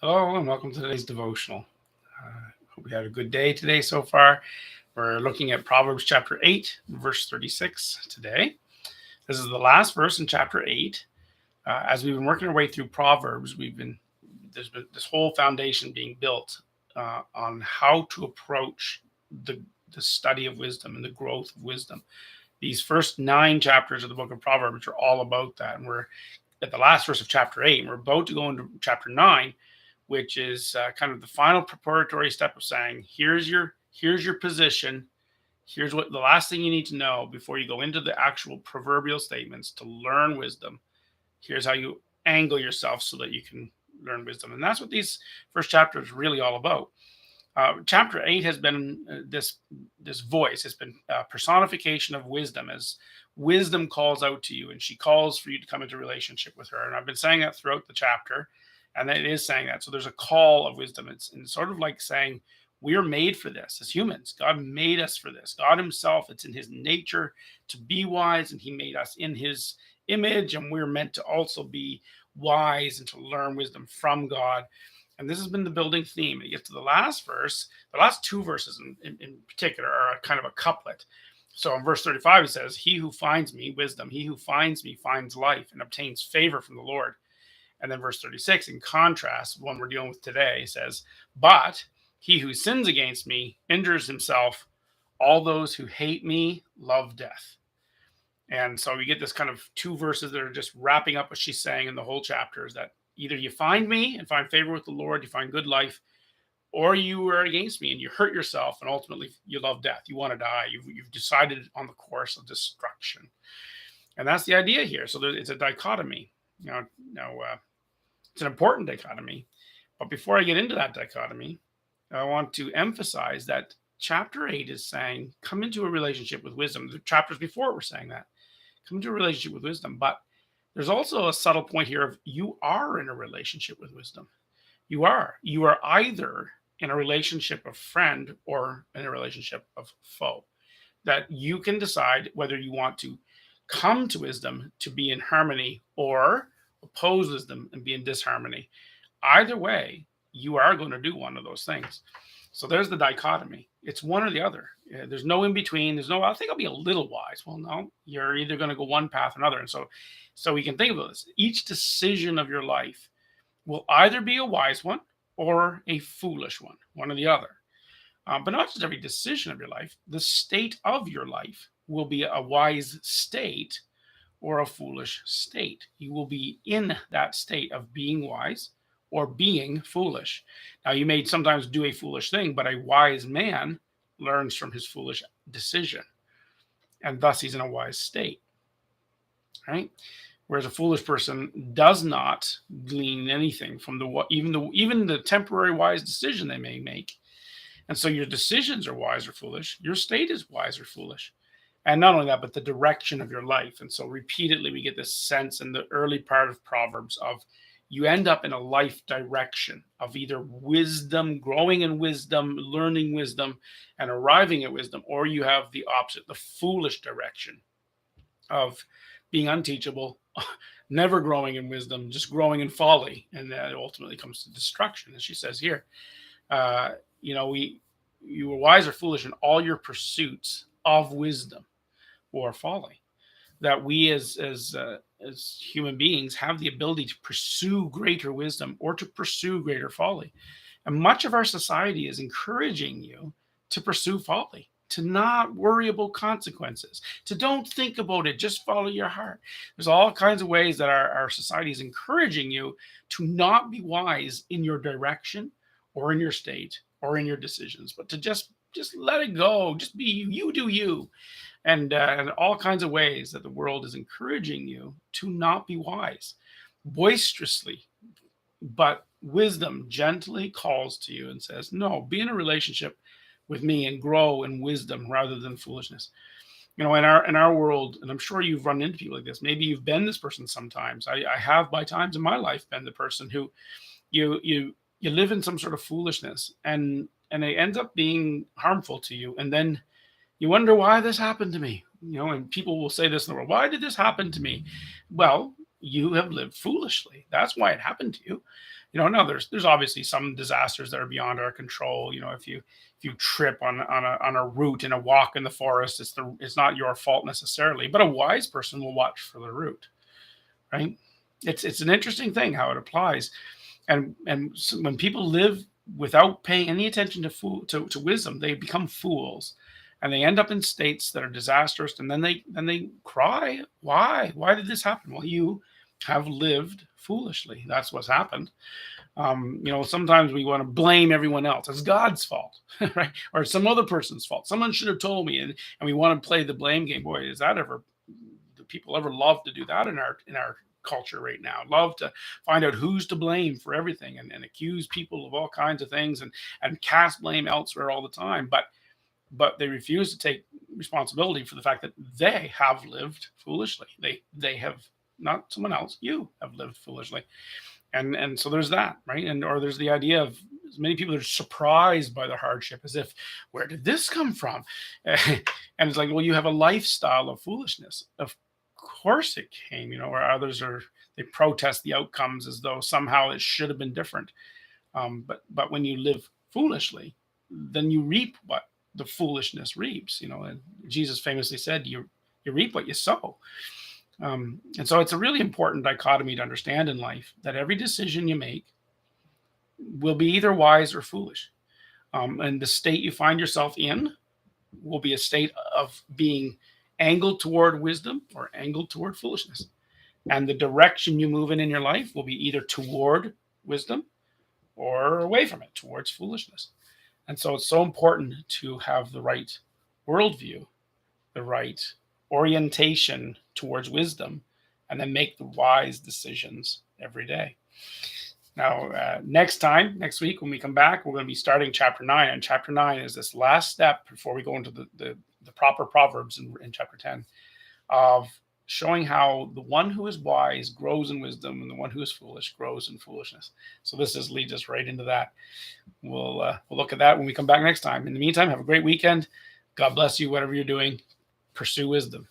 Hello and welcome to today's devotional. Hope we had a good day today so far. We're looking at Proverbs chapter 8, verse 36 today. This is the last verse in chapter 8. As we've been working our way through Proverbs, there's been this whole foundation being built on how to approach the, the study of wisdom and the growth of wisdom. These first 9 chapters of the book of Proverbs are all about that. And we're at the last verse of chapter 8, and we're about to go into chapter 9, which is kind of the final preparatory step of saying, here's your position. Here's what the last thing you need to know before you go into the actual proverbial statements to learn wisdom. Here's how you angle yourself so that you can learn wisdom. And that's what these first chapters are really all about. Chapter 8 has been this voice. It's been a personification of wisdom, as wisdom calls out to you and she calls for you to come into relationship with her. And I've been saying that throughout the chapter, and it is saying that. So there's a call of wisdom. It's sort of like saying we are made for this as humans. God made us for this. God himself, it's in his nature to be wise, and he made us in his image, and we're meant to also be wise and to learn wisdom from God. And this has been the building theme. It gets to the last verse. The last 2 verses in particular are a kind of a couplet. So in verse 35, it says, he who finds me, wisdom, he who finds me finds life and obtains favor from the Lord. And then verse 36, in contrast, one we're dealing with today, says, but he who sins against me injures himself. All those who hate me love death. And so we get this kind of 2 verses that are just wrapping up what she's saying in the whole chapter, is that either you find me and find favor with the Lord, you find good life, or you are against me and you hurt yourself, and ultimately you love death. You want to die. You've decided on the course of destruction. And that's the idea here. So it's a dichotomy. Now, it's an important dichotomy. But before I get into that dichotomy, I want to emphasize that chapter 8 is saying, come into a relationship with wisdom. The chapters before were saying that. Come into a relationship with wisdom. But there's also a subtle point here of you are in a relationship with wisdom. You are. You are either in a relationship of friend or in a relationship of foe. That you can decide whether you want to come to wisdom to be in harmony or oppose wisdom and be in disharmony. Either way, you are going to do one of those things. So there's the dichotomy. It's one or the other. There's no in between. There's no, I think I'll be a little wise. Well, no, you're either going to go one path or another. And so we can think about this. Each decision of your life will either be a wise one or a foolish one or the other. But not just every decision of your life. The state of your life will be a wise state or a foolish state. You will be in that state of being wise or being foolish. Now, you may sometimes do a foolish thing, but a wise man learns from his foolish decision, and thus he's in a wise state, right? Whereas a foolish person does not glean anything from even the temporary wise decision they may make. And so your decisions are wise or foolish. Your state is wise or foolish. And not only that, but the direction of your life. And so repeatedly we get this sense in the early part of Proverbs of you end up in a life direction of either wisdom, growing in wisdom, learning wisdom, and arriving at wisdom, or you have the opposite, the foolish direction of being unteachable, never growing in wisdom, just growing in folly. And that ultimately comes to destruction. As she says here, you were wise or foolish in all your pursuits of wisdom or folly. That we as human beings have the ability to pursue greater wisdom or to pursue greater folly. And much of our society is encouraging you to pursue folly, to not worry about consequences, to don't think about it, just follow your heart. There's all kinds of ways that our society is encouraging you to not be wise in your direction or in your state or in your decisions, but to just let it go, just be you do you. And all kinds of ways that the world is encouraging you to not be wise boisterously. But wisdom gently calls to you and says, no, be in a relationship with me and grow in wisdom rather than foolishness. In our world, and I'm sure you've run into people like this. Maybe you've been this person sometimes. I have by times in my life been the person who you live in some sort of foolishness and it ends up being harmful to you. And then you wonder why this happened to me. And people will say this in the world, why did this happen to me? Well, you have lived foolishly. That's why it happened to you. No, there's obviously some disasters that are beyond our control. If you trip on a route in a walk in the forest, it's not your fault necessarily, but a wise person will watch for the route, right? It's an interesting thing how it applies. And so when people live without paying any attention to wisdom, they become fools, and they end up in states that are disastrous. And then they cry, why did this happen? Well, you have lived foolishly. That's what's happened. Sometimes we want to blame everyone else. It's God's fault, right? Or some other person's fault. Someone should have told me, and we want to play the blame game. Boy, do people ever love to do that in our culture right now? Love to find out who's to blame for everything, and accuse people of all kinds of things, and cast blame elsewhere all the time. But they refuse to take responsibility for the fact that they have lived foolishly. They have, not someone else, you have lived foolishly. And so there's that, right? Or there's the idea of many people are surprised by the hardship, as if, where did this come from? And it's like, well, you have a lifestyle of foolishness. Of course it came, or others they protest the outcomes as though somehow it should have been different. But when you live foolishly, then you reap what the foolishness reaps. And Jesus famously said, you reap what you sow. And so it's a really important dichotomy to understand in life, that every decision you make will be either wise or foolish. And the state you find yourself in will be a state of being angled toward wisdom or angled toward foolishness. And the direction you move in your life will be either toward wisdom or away from it, towards foolishness. And so it's so important to have the right worldview, the right orientation towards wisdom, and then make the wise decisions every day. Now, next week, when we come back, we're going to be starting chapter 9. And chapter 9 is this last step before we go into the proper Proverbs in chapter 10, of showing how the one who is wise grows in wisdom, and the one who is foolish grows in foolishness. So this leads us right into that. We'll look at that when we come back next time. In the meantime, have a great weekend. God bless you, whatever you're doing. Pursue wisdom.